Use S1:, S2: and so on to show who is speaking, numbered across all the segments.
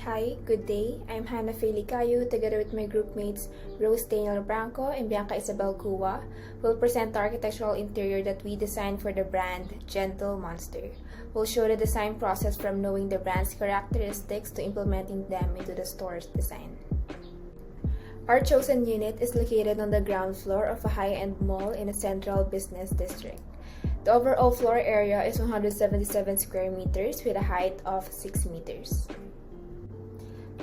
S1: Hi, good day. I'm Hannah Licayu, together with my groupmates Rose Danielle Branco and Bianca Isabelle will present the architectural interior that we designed for the brand Gentle Monster. We'll show the design process from knowing the brand's characteristics to implementing them into the store's design. Our chosen unit is located on the ground floor of a high-end mall in a central business district. The overall floor area is 177 square meters with a height of 6 meters.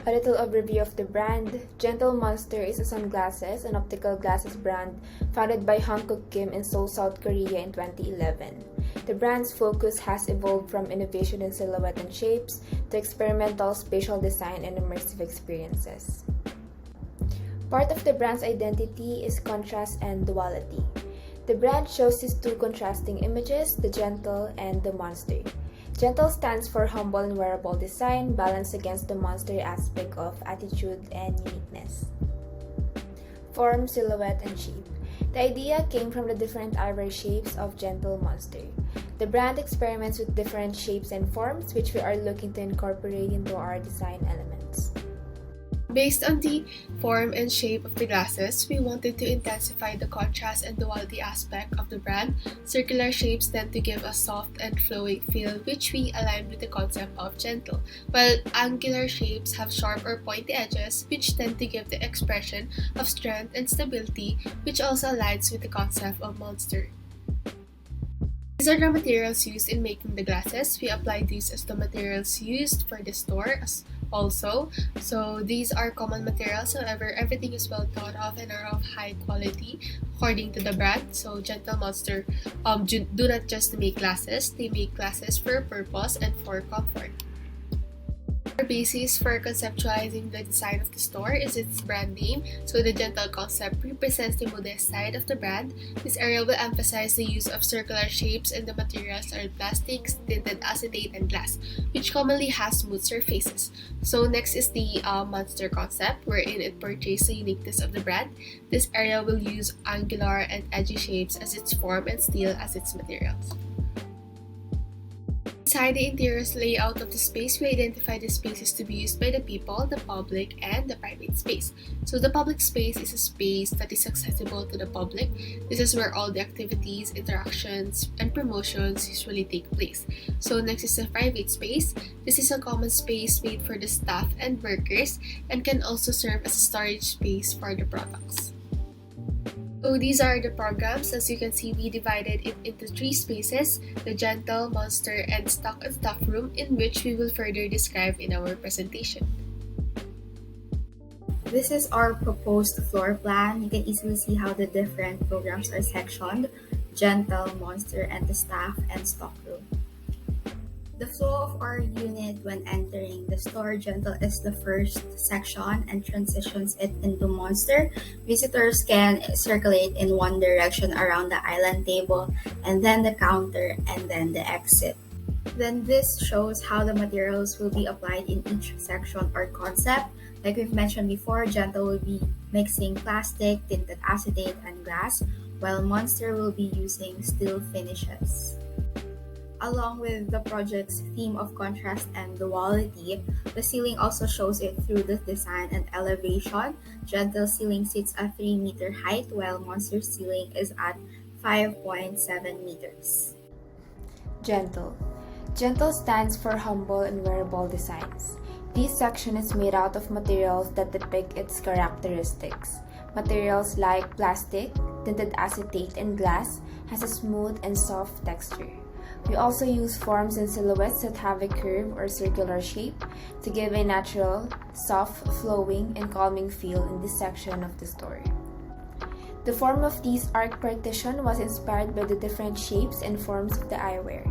S1: A little overview of the brand. Gentle Monster is a sunglasses and optical glasses brand founded by Hankook Kim in Seoul, South Korea in 2011. The brand's focus has evolved from innovation in silhouette and shapes to experimental spatial design and immersive experiences. Part of the brand's identity is contrast and duality. The brand shows these two contrasting images, the gentle and the monster. Gentle stands for humble and wearable design, balanced against the monster aspect of attitude and uniqueness. Form, silhouette, and shape. The idea came from the different eyewear shapes of Gentle Monster. The brand experiments with different shapes and forms, which we are looking to incorporate into our design elements.
S2: Based on the form and shape of the glasses, we wanted to intensify the contrast and duality aspect of the brand. Circular shapes tend to give a soft and flowing feel, which we aligned with the concept of gentle, while angular shapes have sharp or pointy edges, which tend to give the expression of strength and stability, which also aligns with the concept of monster. These are the materials used in making the glasses. We applied these as the materials used for the store also. So these are common materials, however, everything is well thought of and are of high quality according to the brand. So Gentle Monster do not just make glasses, they make glasses for a purpose and for comfort. Our basis for conceptualizing the design of the store is its brand name. So the gentle concept represents the modest side of the brand. This area will emphasize the use of circular shapes, and the materials are plastics, tinted acetate, and glass, which commonly has smooth surfaces. So next is the monster concept, wherein it portrays the uniqueness of the brand. This area will use angular and edgy shapes as its form and steel as its materials. Inside the interior layout of the space, we identify the spaces to be used by the people, the public, and the private space. So the public space is a space that is accessible to the public. This is where all the activities, interactions, and promotions usually take place. So next is the private space. This is a common space made for the staff and workers and can also serve as a storage space for the products. So these are the programs. As you can see, we divided it into 3 spaces, the Gentle, Monster, and Stock and Stuff room, in which we will further describe in our presentation.
S3: This is our proposed floor plan. You can easily see how the different programs are sectioned: Gentle, Monster, and the Staff and Stock room. The flow of our unit when entering the store, Gentle is the first section and transitions it into Monster. Visitors can circulate in one direction around the island table, and then the counter, and then the exit. Then this shows how the materials will be applied in each section or concept. Like we've mentioned before, Gentle will be mixing plastic, tinted acetate, and glass, while Monster will be using steel finishes. Along with the project's theme of contrast and duality, the ceiling also shows it through the design and elevation. Gentle ceiling sits at 3-meter height, while Monster ceiling is at 5.7 meters.
S1: Gentle. Gentle stands for humble and wearable designs. This section is made out of materials that depict its characteristics. Materials like plastic, tinted acetate, and glass has a smooth and soft texture. We also use forms and silhouettes that have a curve or circular shape to give a natural, soft, flowing, and calming feel in this section of the store. The form of this arc partition was inspired by the different shapes and forms of the eyewear.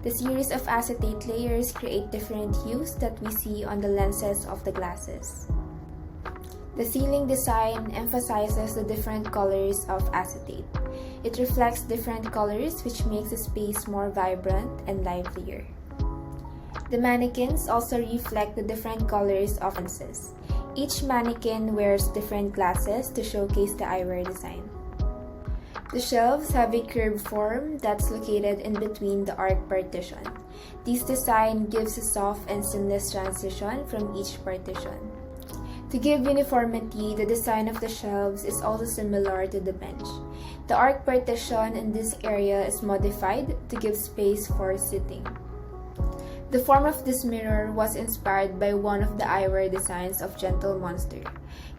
S1: The series of acetate layers create different hues that we see on the lenses of the glasses. The ceiling design emphasizes the different colors of acetate. It reflects different colors, which makes the space more vibrant and livelier. The mannequins also reflect the different colors of lenses. Each mannequin wears different glasses to showcase the eyewear design. The shelves have a curved form that's located in between the arc partition. This design gives a soft and seamless transition from each partition. To give uniformity, the design of the shelves is also similar to the bench. The arc partition in this area is modified to give space for sitting. The form of this mirror was inspired by one of the eyewear designs of Gentle Monster.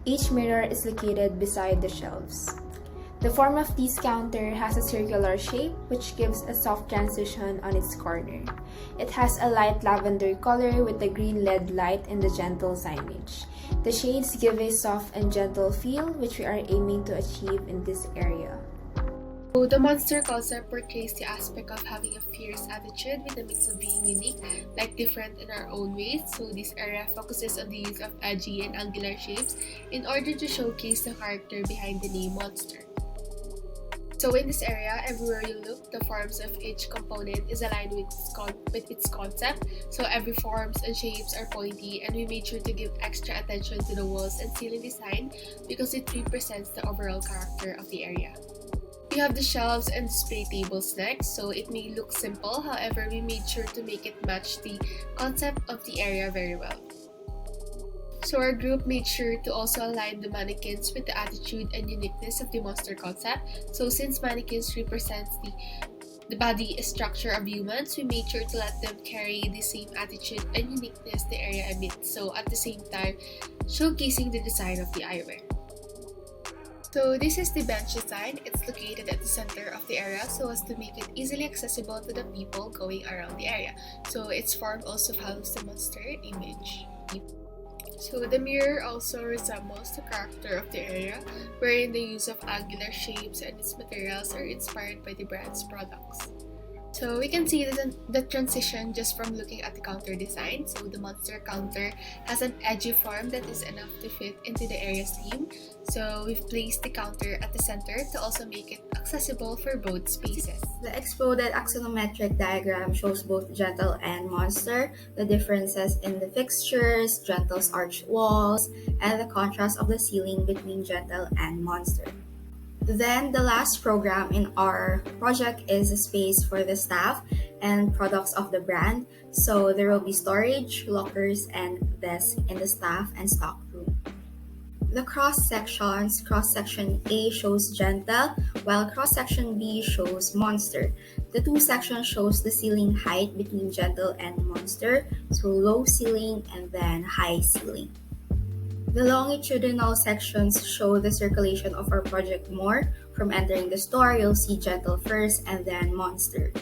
S1: Each mirror is located beside the shelves. The form of this counter has a circular shape which gives a soft transition on its corner. It has a light lavender color with a green LED light in the Gentle signage. The shades give a soft and gentle feel which we are aiming to achieve in this area.
S2: So the monster concept portrays the aspect of having a fierce attitude with a mix of being unique, like different in our own ways. So this area focuses on the use of edgy and angular shapes in order to showcase the character behind the name monster. So in this area, everywhere you look, the forms of each component is aligned with its concept. So every forms and shapes are pointy, and we made sure to give extra attention to the walls and ceiling design because it represents the overall character of the area. We have the shelves and display tables next, so it may look simple, however we made sure to make it match the concept of the area very well. So our group made sure to also align the mannequins with the attitude and uniqueness of the monster concept. So since mannequins represents the body structure of humans, we made sure to let them carry the same attitude and uniqueness the area emits, so at the same time showcasing the design of the eyewear. So this is the bench design. It's located at the center of the area so as to make it easily accessible to the people going around the area. So its form also follows the monster image. So the mirror also resembles the character of the area, wherein the use of angular shapes and its materials are inspired by the brand's products. So we can see the transition just from looking at the counter design. So the monster counter has an edgy form that is enough to fit into the area's theme. So we've placed the counter at the center to also make it accessible for both spaces.
S3: The exploded axonometric diagram shows both Gentle and Monster, the differences in the fixtures, Gentle's arched walls, and the contrast of the ceiling between Gentle and Monster. Then the last program in our project is a space for the staff and products of the brand. So there will be storage, lockers, and desks in the staff and stock room. The cross-section A shows Gentle, while cross-section B shows Monster. The two sections shows the ceiling height between Gentle and Monster, so low ceiling and then high ceiling. The longitudinal sections show the circulation of our project more. From entering the store, you'll see Gentle first and then Monster.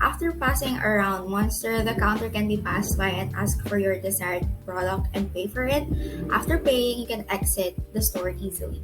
S3: After passing around Monster, the counter can be passed by and ask for your desired product and pay for it. After paying, you can exit the store easily.